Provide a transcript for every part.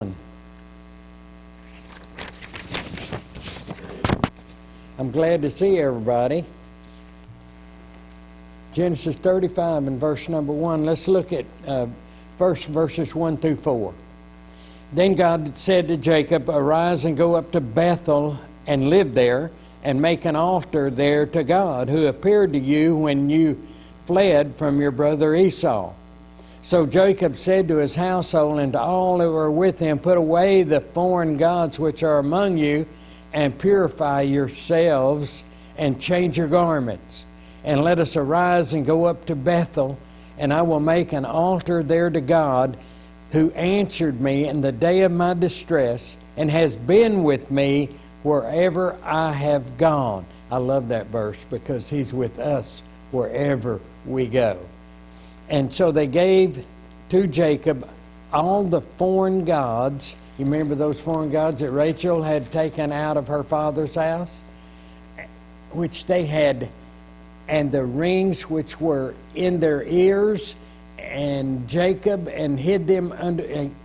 I'm glad to see everybody. Genesis 35 and verse number 1. Let's look at verses 1 through 4. Then God said to Jacob, "Arise and go up to Bethel and live there, and make an altar there to God, who appeared to you when you fled from your brother Esau." So Jacob said to his household and to all who were with him, "Put away the foreign gods which are among you, and purify yourselves, and change your garments. And let us arise and go up to Bethel, and I will make an altar there to God, who answered me in the day of my distress, and has been with me wherever I have gone." I love that verse because he's with us wherever we go. And so they gave to Jacob all the foreign gods. You remember those foreign gods that Rachel had taken out of her father's house? Which they had, and the rings which were in their ears, and Jacob hid them under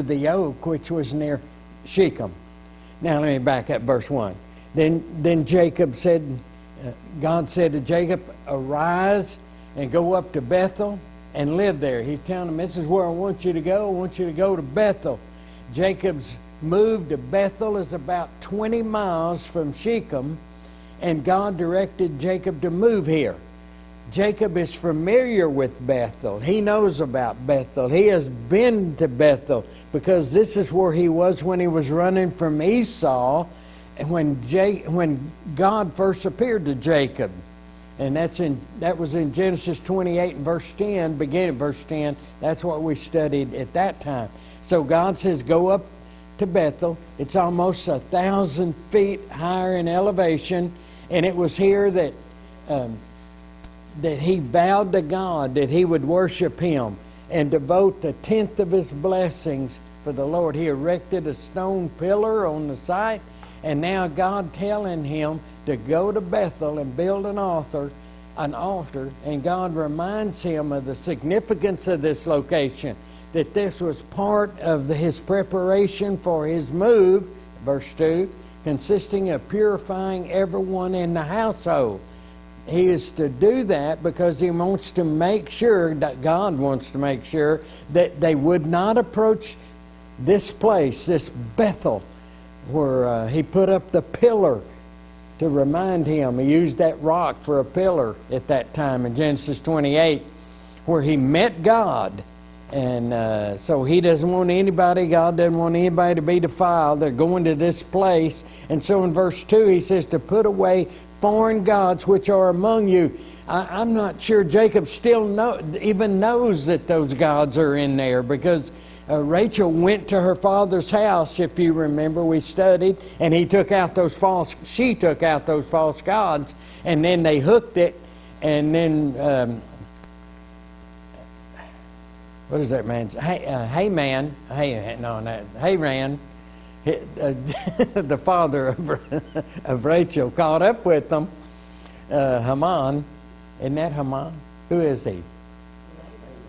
the oak which was near Shechem. Now let me back up verse 1. Then Jacob said, God said to Jacob, "Arise and go up to Bethel and live there." He's telling him, "This is where I want you to go. I want you to go to Bethel." Jacob's move to Bethel is about 20 miles from Shechem, and God directed Jacob to move here. Jacob is familiar with Bethel. He knows about Bethel. He has been to Bethel because this is where he was when he was running from Esau, and when God first appeared to Jacob. And that was in Genesis 28 and verse 10, beginning of verse 10. That's what we studied at that time. So God says, go up to Bethel. It's almost 1,000 feet higher in elevation. And it was here that he vowed to God that he would worship him and devote the 10th of his blessings for the Lord. He erected a stone pillar on the site. And now God telling him to go to Bethel and build an altar, and God reminds him of the significance of this location, that this was part of his preparation for his move, verse 2, consisting of purifying everyone in the household. He is to do that because he wants to make sure, that God wants to make sure, that they would not approach this place, this Bethel, where he put up the pillar to remind him. He used that rock for a pillar at that time in Genesis 28, where he met God. And so he doesn't want anybody, God doesn't want anybody to be defiled. They're going to this place. And so in verse 2 he says to put away foreign gods which are among you. I'm not sure Jacob still even knows that those gods are in there, because Rachel went to her father's house, if you remember, we studied, and she took out those false gods, and then they hooked it, and then what is that man's? Haman, the father of Rachel, caught up with them. Haman, isn't that Haman? Who is he?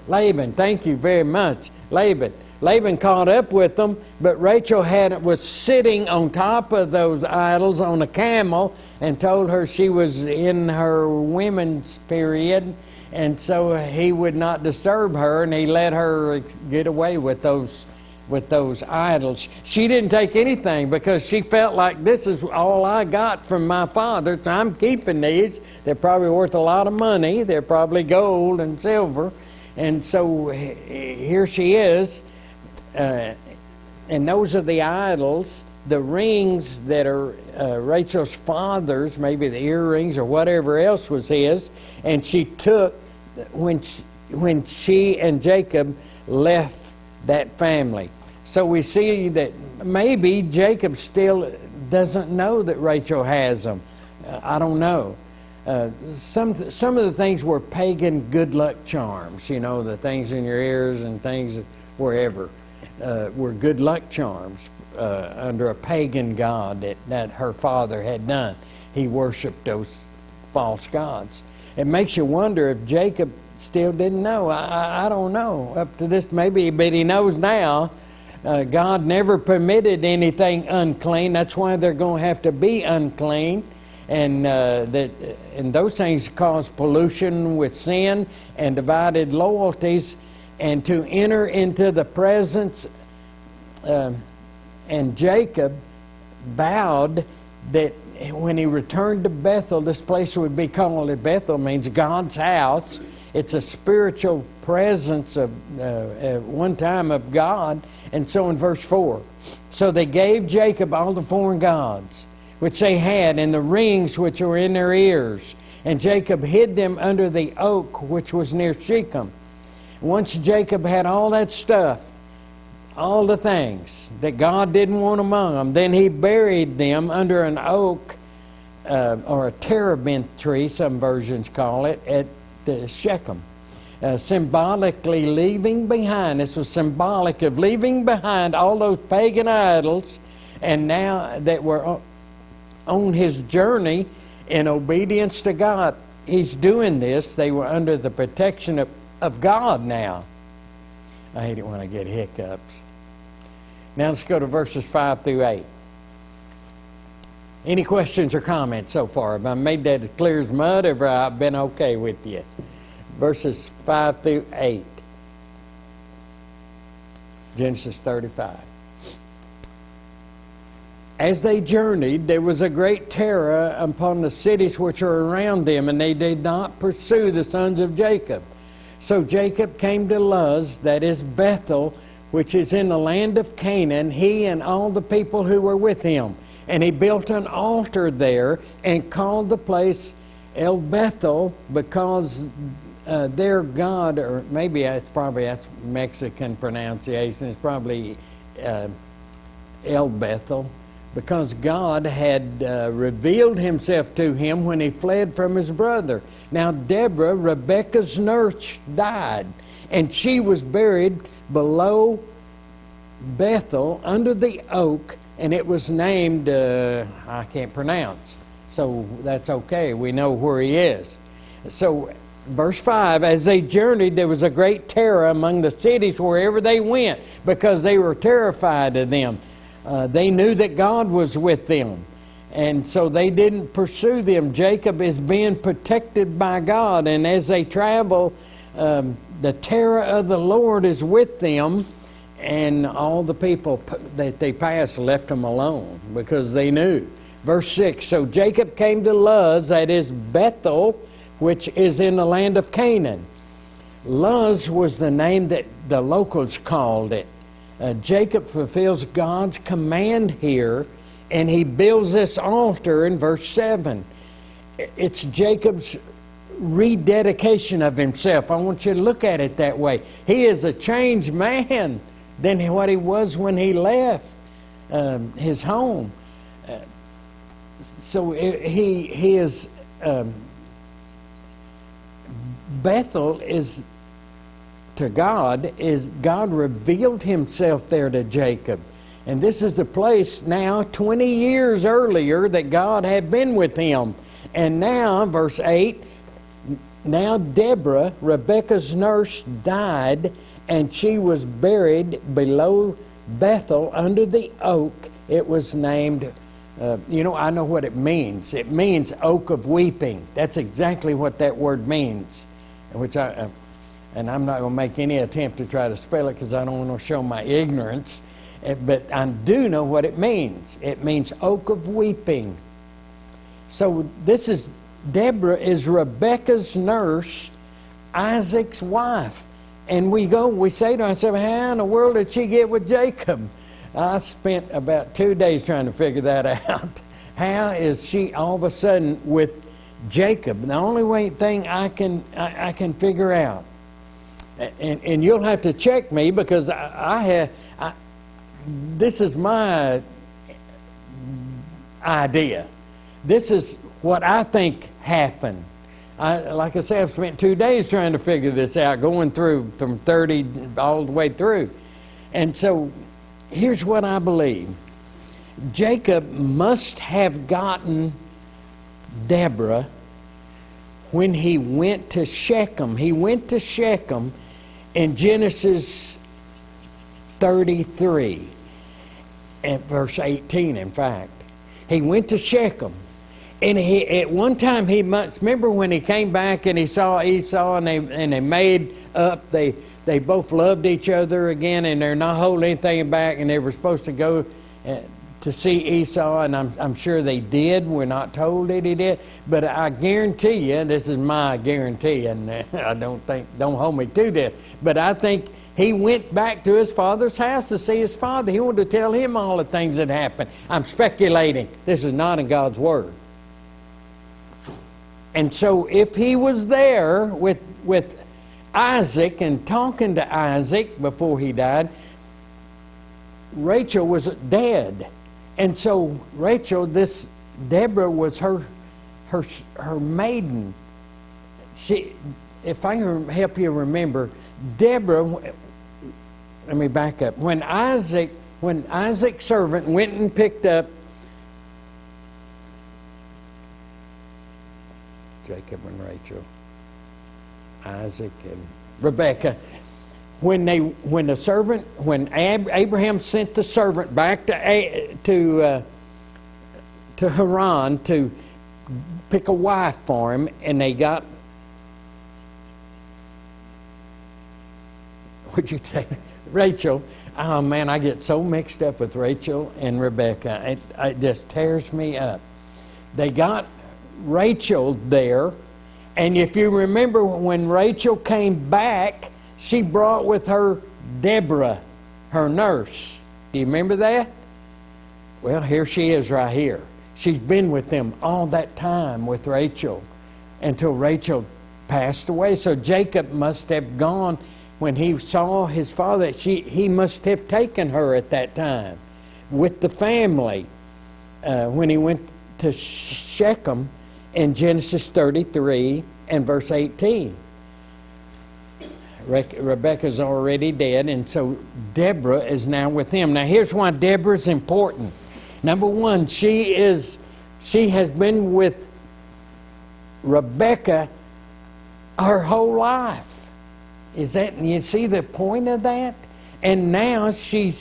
Laban. Thank you very much, Laban. Laban caught up with them, but Rachel was sitting on top of those idols on a camel, and told her she was in her women's period, and so he would not disturb her, and he let her get away with those idols. She didn't take anything because she felt like, this is all I got from my father, so I'm keeping these. They're probably worth a lot of money. They're probably gold and silver. And so here she is. And those are the idols, the rings that are Rachel's father's, maybe the earrings or whatever else was his. And she took, when she and Jacob left that family. So we see that maybe Jacob still doesn't know that Rachel has them. I don't know. Some of the things were pagan good luck charms. You know, the things in your ears and things wherever were good luck charms under a pagan god that her father had done. He worshipped those false gods. It makes you wonder if Jacob still didn't know. I don't know. Up to this, maybe, but he knows now. God never permitted anything unclean. That's why they're going to have to be unclean. And those things cause pollution with sin and divided loyalties. And to enter into the presence, and Jacob vowed that when he returned to Bethel, this place would be called, Bethel means God's house. It's a spiritual presence of at one time of God. And so in verse 4, so they gave Jacob all the foreign gods which they had, and the rings which were in their ears. And Jacob hid them under the oak which was near Shechem. Once Jacob had all that stuff, all the things that God didn't want among them, then he buried them under an oak or a terebinth tree, some versions call it, at Shechem. Symbolically leaving behind, this was symbolic of leaving behind all those pagan idols, and now that were on his journey in obedience to God. He's doing this. They were under the protection of God now. I hate it when I get hiccups. Now let's go to verses 5 through 8. Any questions or comments so far? Have I made that as clear as mud, or have I been okay with you? Verses 5 through 8. Genesis 35. As they journeyed, there was a great terror upon the cities which are around them, and they did not pursue the sons of Jacob. So Jacob came to Luz, that is Bethel, which is in the land of Canaan, he and all the people who were with him. And he built an altar there and called the place El Bethel, because their God, or maybe that's Mexican pronunciation, it's probably El Bethel, because God had revealed himself to him when he fled from his brother. Now Deborah, Rebekah's nurse, died, and she was buried below Bethel under the oak, and it was named, I can't pronounce, so that's okay. We know where he is. So verse 5, as they journeyed, there was a great terror among the cities wherever they went, because they were terrified of them. They knew that God was with them, and so they didn't pursue them. Jacob is being protected by God, and as they travel, the terror of the Lord is with them, and all the people that they passed left them alone because they knew. Verse 6, so Jacob came to Luz, that is Bethel, which is in the land of Canaan. Luz was the name that the locals called it. Jacob fulfills God's command here, and he builds this altar in verse 7. It's Jacob's rededication of himself. I want you to look at it that way. He is a changed man than what he was when he left his home. So he is... Bethel is... to God, is God revealed himself there to Jacob. And this is the place now 20 years earlier that God had been with him. And now, verse 8, now Deborah, Rebekah's nurse, died, and she was buried below Bethel under the oak. It was named, I know what it means. It means oak of weeping. That's exactly what that word means, which and I'm not going to make any attempt to try to spell it because I don't want to show my ignorance. But I do know what it means. It means oak of weeping. So this is, Deborah is Rebekah's nurse, Isaac's wife. And we say to ourselves, how in the world did she get with Jacob? I spent about 2 days trying to figure that out. How is she all of a sudden with Jacob? The only thing I can figure out, and you'll have to check me because this is my idea. This is what I think happened. Like I said, I've spent 2 days trying to figure this out, going through from 30 all the way through. And so here's what I believe. Jacob must have gotten Deborah when he went to Shechem. He went to Shechem in Genesis 33, at verse 18, in fact. He went to Shechem. And at one time he must remember when he came back and he saw Esau and they made up. They both loved each other again, and they're not holding anything back. And they were supposed to go to see Esau, and I'm sure they did. We're not told that he did, but I guarantee you, this is my guarantee, and I don't hold me to this, but I think he went back to his father's house to see his father. He wanted to tell him all the things that happened. I'm speculating. This is not in God's Word. And so if he was there with Isaac and talking to Isaac before he died, Rachel was dead. And so Rachel, this Deborah was her maiden. If I can help you remember, Deborah, let me back up. When Isaac's servant went and picked up Jacob and Rachel, Isaac and Rebekah, when Abraham sent the servant back to Haran to pick a wife for him, and they got, what'd you say, Rachel? Oh man, I get so mixed up with Rachel and Rebekah. It just tears me up. They got Rachel there, and if you remember when Rachel came back, she brought with her Deborah, her nurse. Do you remember that? Well, here she is right here. She's been with them all that time with Rachel until Rachel passed away. So Jacob must have gone when he saw his father. He must have taken her at that time with the family when he went to Shechem in Genesis 33 and verse 18. Rebekah's already dead, and so Deborah is now with him. Now here's why Deborah's important. Number one, she has been with Rebekah her whole life. You see the point of that? And now she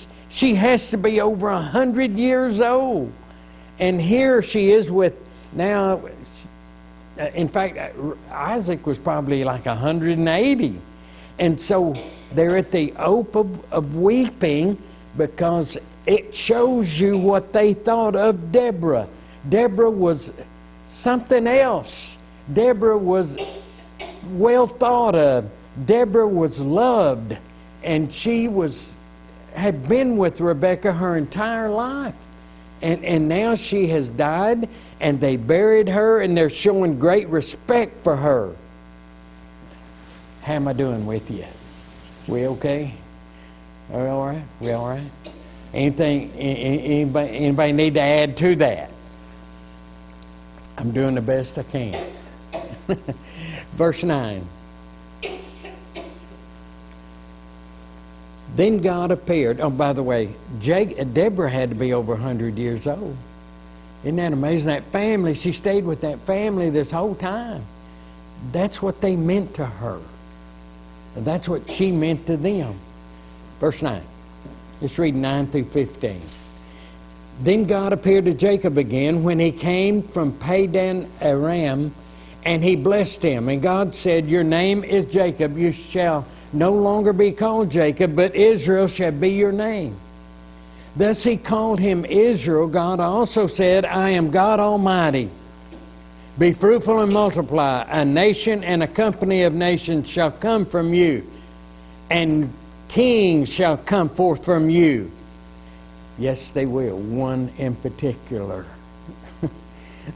has to be over 100 years old. And here she is with, now, in fact, Isaac was probably like 180. And so they're at the oak of weeping, because it shows you what they thought of Deborah. Deborah was something else. Deborah was well thought of. Deborah was loved, and she had been with Rebekah her entire life. And now she has died, and they buried her, and they're showing great respect for her. How am I doing with you? We okay? Are we all right? We all right? Anybody need to add to that? I'm doing the best I can. Verse 9. Then God appeared. Oh, by the way, Deborah had to be over 100 years old. Isn't that amazing? That family, she stayed with that family this whole time. That's what they meant to her. And that's what she meant to them. Verse 9. Let's read 9 through 15. Then God appeared to Jacob again when he came from Padan Aram, and he blessed him. And God said, "Your name is Jacob. You shall no longer be called Jacob, but Israel shall be your name." Thus he called him Israel. God also said, "I am God Almighty. Be fruitful and multiply. A nation and a company of nations shall come from you, and kings shall come forth from you." Yes, they will. One in particular.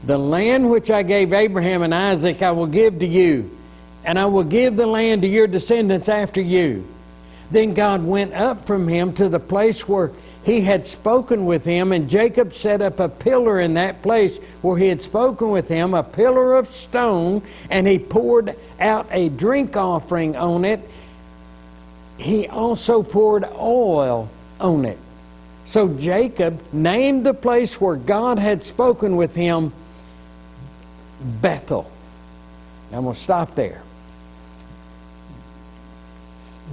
"The land which I gave Abraham and Isaac I will give to you, and I will give the land to your descendants after you." Then God went up from him to the place where he had spoken with him, and Jacob set up a pillar in that place where he had spoken with him, a pillar of stone, and he poured out a drink offering on it. He also poured oil on it. So Jacob named the place where God had spoken with him Bethel. I'm going to stop there.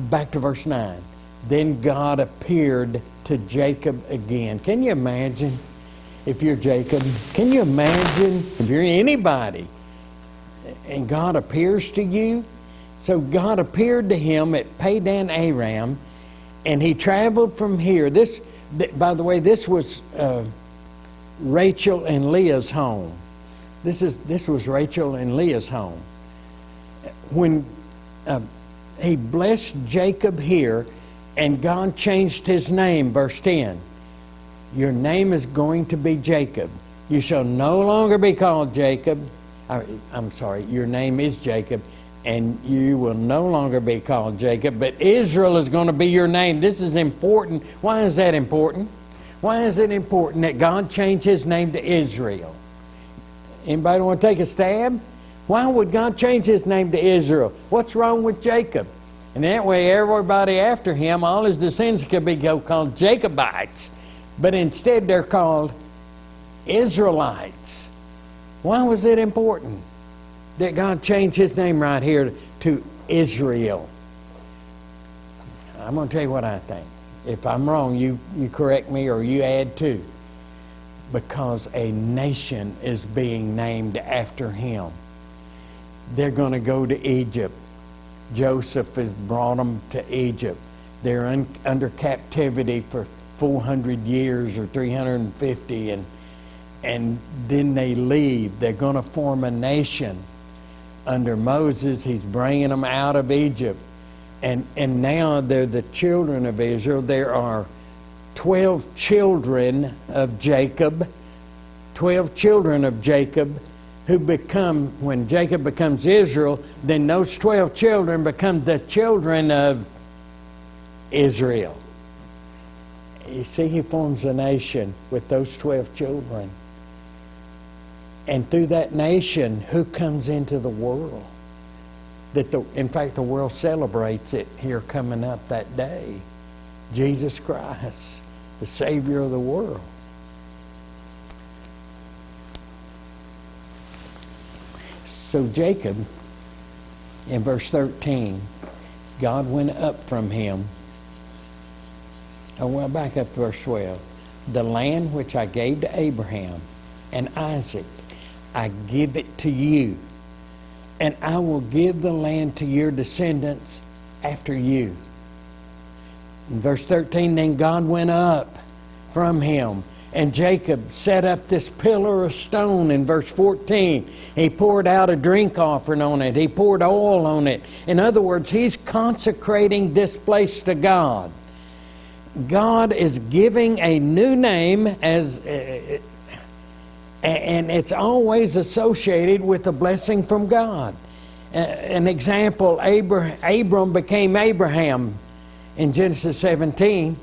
Back to verse 9. Then God appeared to Jacob again. Can you imagine if you're Jacob? Can you imagine if you're anybody and God appears to you? So God appeared to him at Padan Aram, and he traveled from here. By the way, this was Rachel and Leah's home. This was Rachel and Leah's home. When he blessed Jacob here, and God changed his name, verse 10. Your name is going to be Jacob. You shall no longer be called Jacob. I'm sorry, your name is Jacob, and you will no longer be called Jacob, but Israel is going to be your name. This is important. Why is that important? Why is it important that God changed his name to Israel? Anybody want to take a stab? Why would God change his name to Israel? What's wrong with Jacob? And that way everybody after him, all his descendants could be called Jacobites. But instead they're called Israelites. Why was it important that God changed his name right here to Israel? I'm going to tell you what I think. If I'm wrong, you correct me or you add to. Because a nation is being named after him. They're going to go to Egypt. Joseph has brought them to Egypt. They're under captivity for 400 years or 350, and then they leave. They're going to form a nation under Moses. He's bringing them out of Egypt, and now they're the children of Israel. There are 12 children of Jacob. 12 children of Jacob who become, when Jacob becomes Israel, then those 12 children become the children of Israel. You see, he forms a nation with those 12 children. And through that nation, who comes into the world? In fact, the world celebrates it here coming up that day. Jesus Christ, the Savior of the world. So Jacob, in verse 13, God went up from him. Oh, well, back up to verse 12. The land which I gave to Abraham and Isaac, I give it to you. And I will give the land to your descendants after you. In verse 13, then God went up from him. And Jacob set up this pillar of stone in verse 14. He poured out a drink offering on it. He poured oil on it. In other words, he's consecrating this place to God. God is giving a new name and it's always associated with a blessing from God. An example, Abram became Abraham in Genesis 17.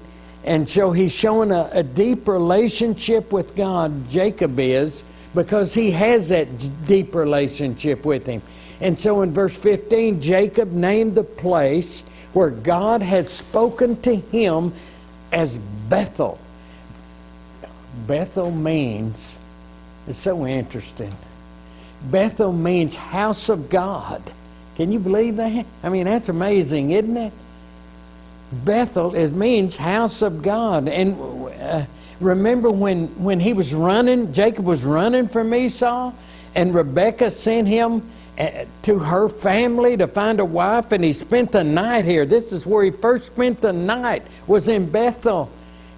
And so he's showing a deep relationship with God, Jacob is, because he has that deep relationship with him. And so in verse 15, Jacob named the place where God had spoken to him as Bethel. Bethel means, it's so interesting, Bethel means house of God. Can you believe that? I mean, that's amazing, isn't it? Bethel means house of God. And remember when he was running, Jacob was running from Esau, and Rebekah sent him to her family to find a wife, and he spent the night here. This is where he first spent the night, was in Bethel.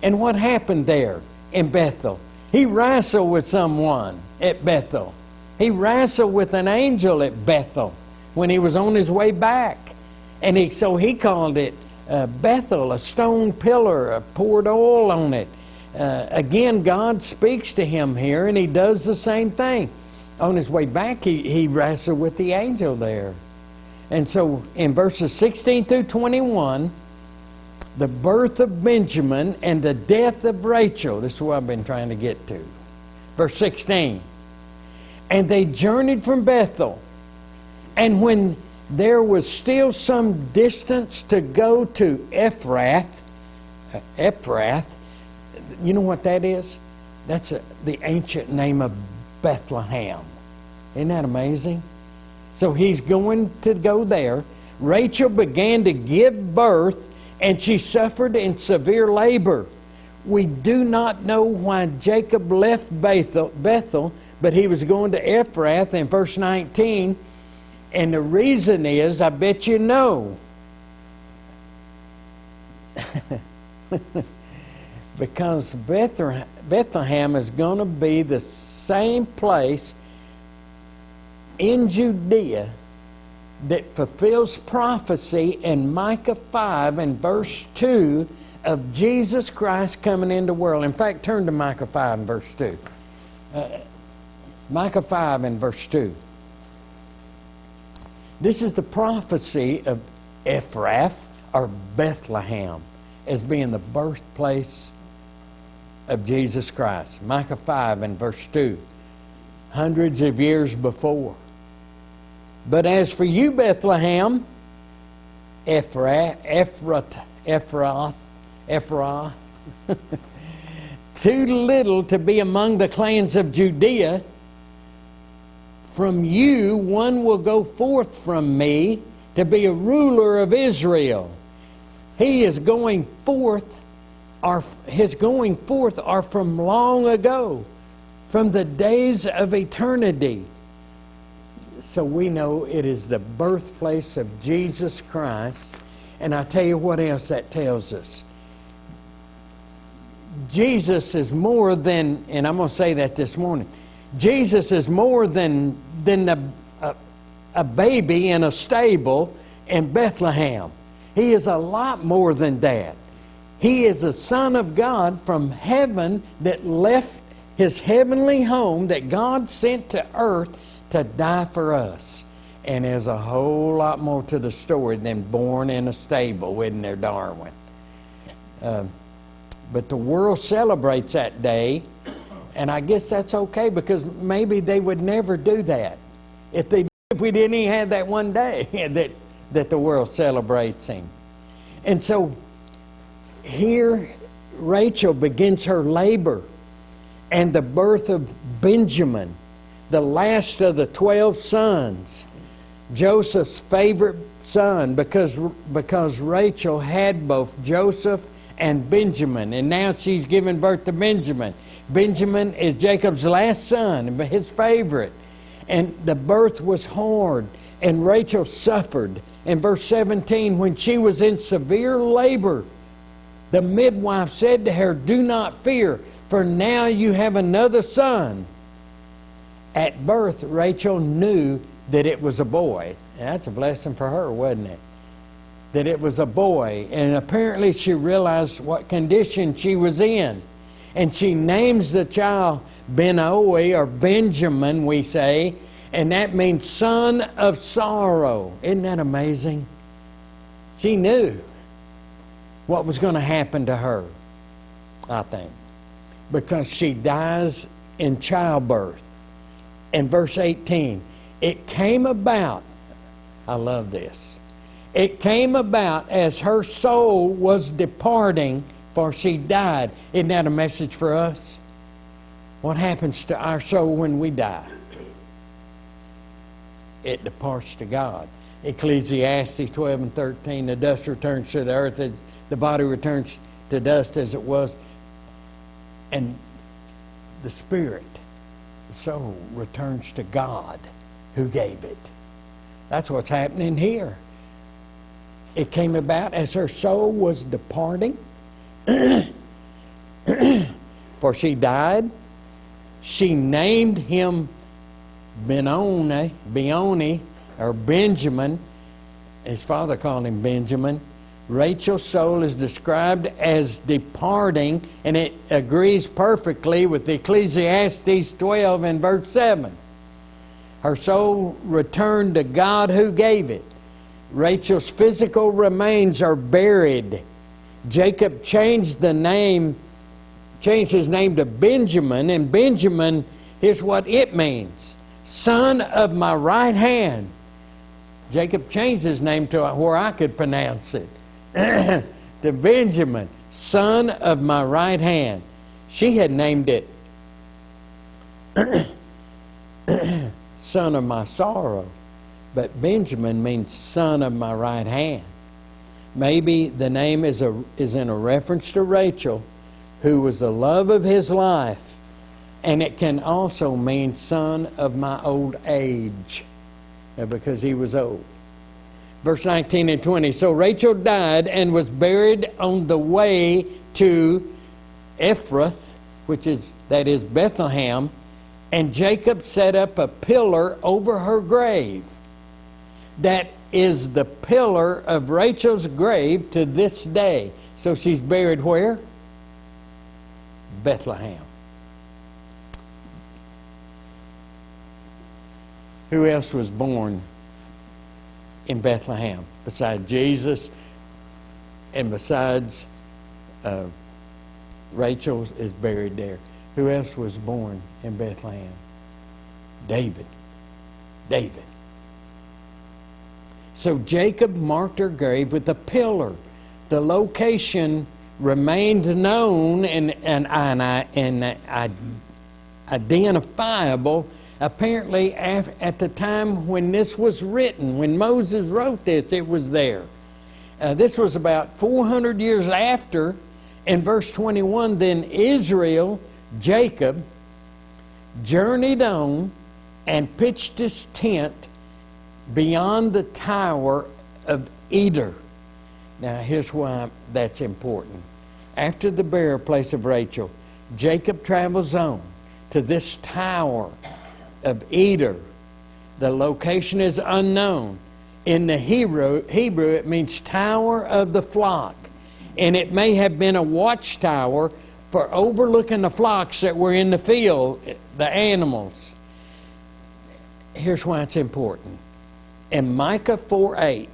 And what happened there in Bethel? He wrestled with someone at Bethel. He wrestled with an angel at Bethel when he was on his way back. And so he called it Bethel, a stone pillar, poured oil on it. Again, God speaks to him here, and he does the same thing. On his way back, he wrestled with the angel there. And so in verses 16 through 21, the birth of Benjamin and the death of Rachel, this is what I've been trying to get to. Verse 16, and they journeyed from Bethel, and when there was still some distance to go to Ephrath. You know what that is? That's the ancient name of Bethlehem. Isn't that amazing? So he's going to go there. Rachel began to give birth, and she suffered in severe labor. We do not know why Jacob left Bethel, but he was going to Ephrath in verse 19. And the reason is, I bet you know, because Bethlehem is going to be the same place in Judea that fulfills prophecy in Micah 5 and verse 2 of Jesus Christ coming into the world. In fact, turn to Micah 5 and verse 2. Micah 5 and verse 2. This is the prophecy of Ephrath, or Bethlehem, as being the birthplace of Jesus Christ. Micah 5 and verse 2. Hundreds of years before. But as for you, Bethlehem, Ephrath, too little to be among the clans of Judea, from you one will go forth from me to be a ruler of Israel. He is going forth, his going forth are from long ago, from the days of eternity. So we know it is the birthplace of Jesus Christ. And I tell you what else that tells us. Jesus is more than, and I'm going to say that this morning, Jesus is more than a baby in a stable in Bethlehem. He is a lot more than that. He is the Son of God from heaven that left his heavenly home that God sent to earth to die for us. And there's a whole lot more to the story than born in a stable, isn't there, Darwin? But the world celebrates that day, and I guess that's okay, because maybe they would never do that if we didn't even have that one day that the world celebrates him. And so here Rachel begins her labor and the birth of Benjamin, the last of the 12 sons, Joseph's favorite son, because Rachel had both Joseph and Benjamin, and now she's giving birth to Benjamin. Benjamin is Jacob's last son, his favorite. And the birth was hard, and Rachel suffered. In verse 17, when she was in severe labor, the midwife said to her, "Do not fear, for now you have another son." At birth, Rachel knew that it was a boy. And that's a blessing for her, wasn't it? That it was a boy. And apparently she realized what condition she was in. And she names the child Ben-Oni, or Benjamin, we say, and that means son of sorrow. Isn't that amazing? She knew what was going to happen to her, I think, because she dies in childbirth. In verse 18, it came about, I love this, it came about as her soul was departing, for she died. Isn't that a message for us? What happens to our soul when we die? It departs to God. Ecclesiastes 12 and 13, the dust returns to the earth, as the body returns to dust as it was, and the spirit, the soul, returns to God who gave it. That's what's happening here. It came about as her soul was departing, for she died. She named him Ben-Oni, or Benjamin. His father called him Benjamin. Rachel's soul is described as departing, and it agrees perfectly with Ecclesiastes 12 and verse 7. Her soul returned to God who gave it. Rachel's physical remains are buried. Jacob changed his name to Benjamin, and Benjamin, here's what it means: son of my right hand. Jacob changed his name to where I could pronounce it. To Benjamin, son of my right hand. She had named it son of my sorrow. but Benjamin means son of my right hand. Maybe the name is in a reference to Rachel, who was the love of his life, and it can also mean son of my old age, because he was old. Verse 19 and 20. So Rachel died and was buried on the way to Ephrath, that is Bethlehem, and Jacob set up a pillar over her grave. That is the pillar of Rachel's grave to this day. So she's buried where? Bethlehem. Who else was born in Bethlehem besides Jesus and besides Rachel is buried there? Who else was born in Bethlehem? David. So Jacob marked her grave with a pillar. The location remained known and identifiable apparently at the time when this was written. When Moses wrote this, it was there. This was about 400 years after. In verse 21, then Israel, Jacob, journeyed on and pitched his tent beyond the tower of Eder. Now here's why that's important. After the burial place of Rachel, Jacob travels on to this tower of Eder. The location is unknown. In the Hebrew, it means tower of the flock. And it may have been a watchtower for overlooking the flocks that were in the field, the animals. Here's why it's important. In Micah 4:8,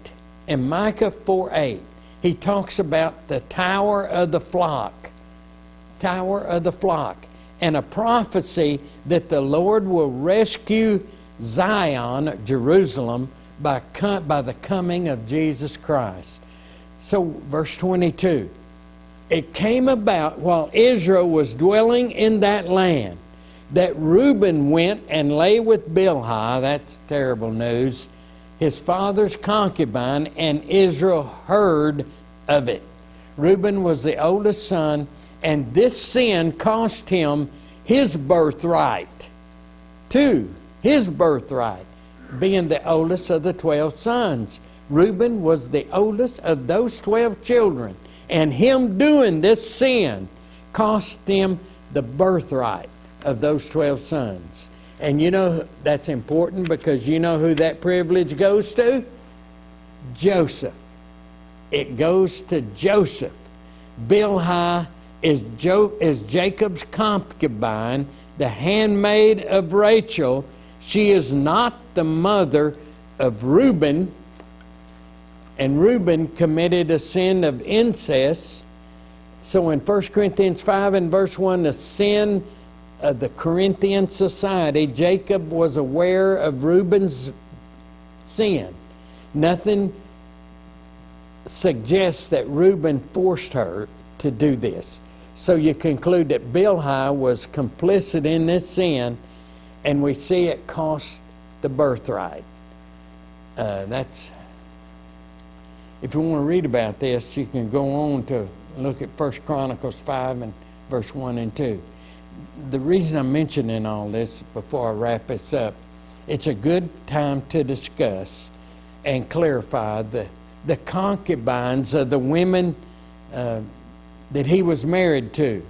he talks about the tower of the flock. Tower of the flock. And a prophecy that the Lord will rescue Zion, Jerusalem, by the coming of Jesus Christ. So, verse 22. It came about while Israel was dwelling in that land that Reuben went and lay with Bilhah, that's terrible news, his father's concubine, and Israel heard of it. Reuben was the oldest son, and this sin cost him his birthright. His birthright, being the oldest of the 12 sons. Reuben was the oldest of those 12 children, and him doing this sin cost him the birthright of those 12 sons. And you know that's important because you know who that privilege goes to? Joseph. It goes to Joseph. Bilhah is Jacob's concubine, the handmaid of Rachel. She is not the mother of Reuben, and Reuben committed a sin of incest. So in 1 Corinthians 5 and verse 1, the sin of the Corinthian society, Jacob was aware of Reuben's sin. Nothing suggests that Reuben forced her to do this. So you conclude that Bilhah was complicit in this sin, and we see it cost the birthright. If you want to read about this, you can go on to look at 1 Chronicles 5 and verse 1 and 2. The reason I'm mentioning all this before I wrap this up, it's a good time to discuss and clarify the concubines of the women that he was married to.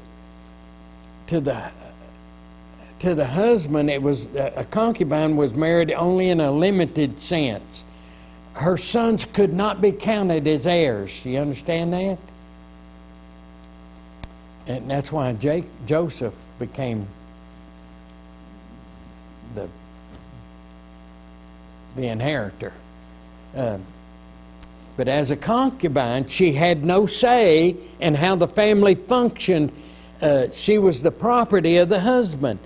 To the husband, it was a concubine was married only in a limited sense. Her sons could not be counted as heirs. You understand that? And that's why Joseph became the inheritor. But as a concubine, she had no say in how the family functioned. She was the property of the husband.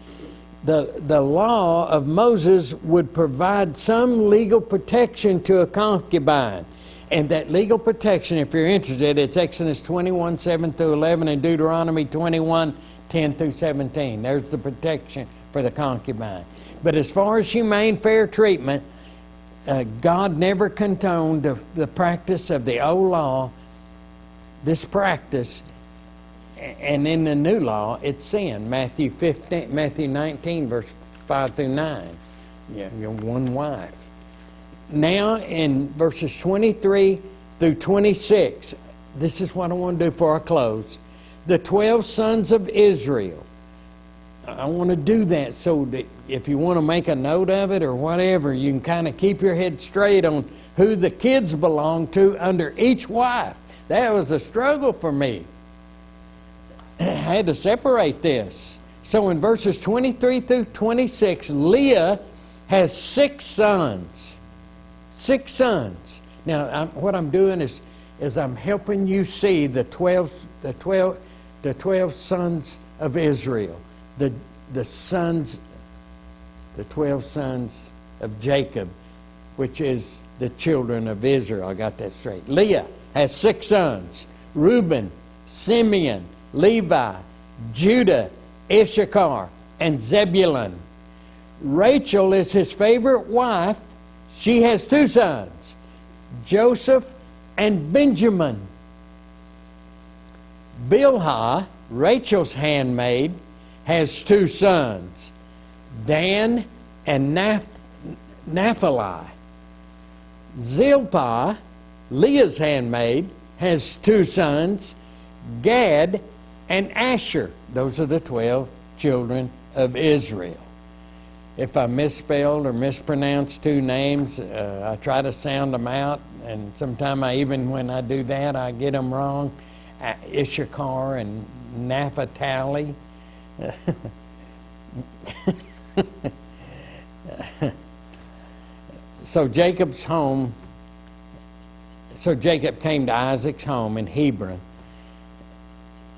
The law of Moses would provide some legal protection to a concubine. And that legal protection, if you're interested, it's Exodus 21, 7 through 11 and Deuteronomy 21, 10 through 17. There's the protection for the concubine. But as far as humane, fair treatment, God never condoned the practice of the old law, this practice, and in the new law, it's sin. Matthew 19, verse 5 through 9. Yeah, you're one wife. Now, in verses 23 through 26, this is what I want to do before I close. The 12 sons of Israel. I want to do that so that if you want to make a note of it or whatever, you can kind of keep your head straight on who the kids belong to under each wife. That was a struggle for me. I had to separate this. So in verses 23 through 26, Leah has 6 sons. 6 sons. Now, what I'm doing is I'm helping you see the 12 sons of Israel. The 12 sons of Jacob, which is the children of Israel. I got that straight. Leah has 6 sons: Reuben, Simeon, Levi, Judah, Issachar, and Zebulun. Rachel is his favorite wife. She has 2 sons, Joseph and Benjamin. Bilhah, Rachel's handmaid, has 2 sons, Dan and Naphtali. Zilpah, Leah's handmaid, has 2 sons, Gad and Asher. Those are the 12 children of Israel. If I misspelled or mispronounced 2 names, I try to sound them out, and sometimes when I do that, I get them wrong. Issachar and Naphtali. So Jacob came to Isaac's home in Hebron,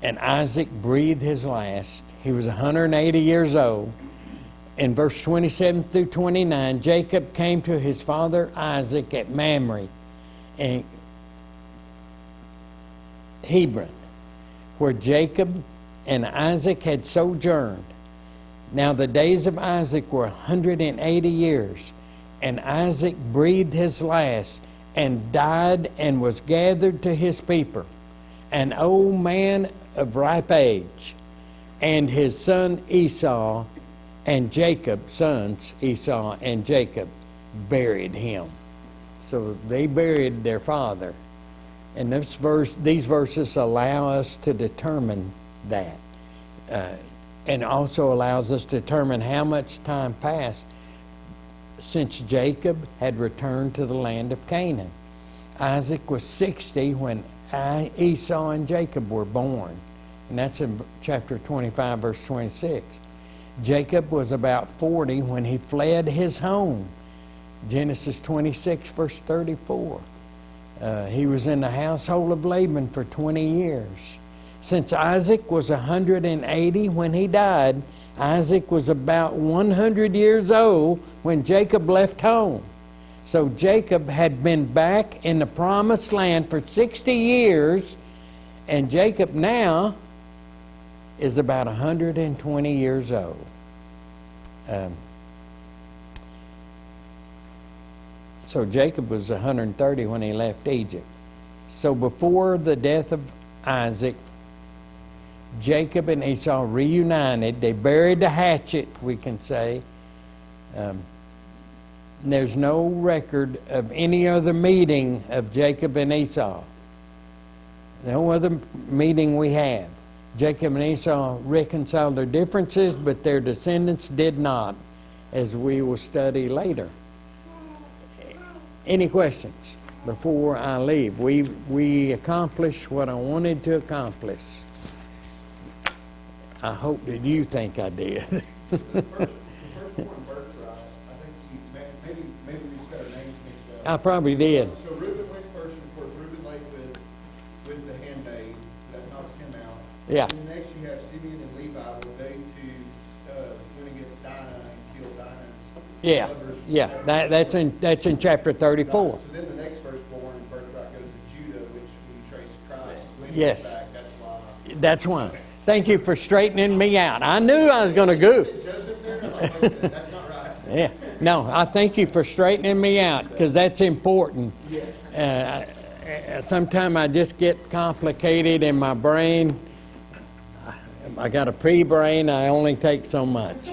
and Isaac breathed his last. He was 180 years old. In verse 27 through 29, Jacob came to his father Isaac at Mamre in Hebron, where Jacob and Isaac had sojourned. Now the days of Isaac were 180 years, and Isaac breathed his last, and died, and was gathered to his people, an old man of ripe age. And his son Esau and Jacob's sons, Esau and Jacob, buried him. So they buried their father. And these verses allow us to determine that. And also allows us to determine how much time passed since Jacob had returned to the land of Canaan. Isaac was 60 when Esau and Jacob were born. And that's in chapter 25, verse 26. Jacob was about 40 when he fled his home. Genesis 26, verse 34. He was in the household of Laban for 20 years. Since Isaac was 180 when he died, Isaac was about 100 years old when Jacob left home. So Jacob had been back in the promised land for 60 years, and Jacob now is about 120 years old. So Jacob was 130 when he left Egypt. So before the death of Isaac, Jacob and Esau reunited. They buried the hatchet, we can say. There's no record of any other meeting of Jacob and Esau. No other meeting we have. Jacob and Esau reconciled their differences, but their descendants did not, as we will study later. Any questions before I leave? We accomplished what I wanted to accomplish. I hope that you think I did. The first birthright, I think maybe we just got our names mixed up. I probably did. So Reuben went first, and of course Reuben laid with the handmaid. That knocks him out. Yeah. And then next you have Simeon and Levi. Well, they went against Dinah and killed Dinah's brothers. Yeah. That's in chapter 34. So then the next firstborn birthright goes to Judah, which we trace Christ. When he Yes. gets back, That's why. Thank you for straightening me out. I knew I was going to goof. Joseph there? No, okay, that's not right. Yeah. No, I thank you for straightening me out, because that's important. Sometimes I just get complicated in my brain. I got a pea brain. I only take so much.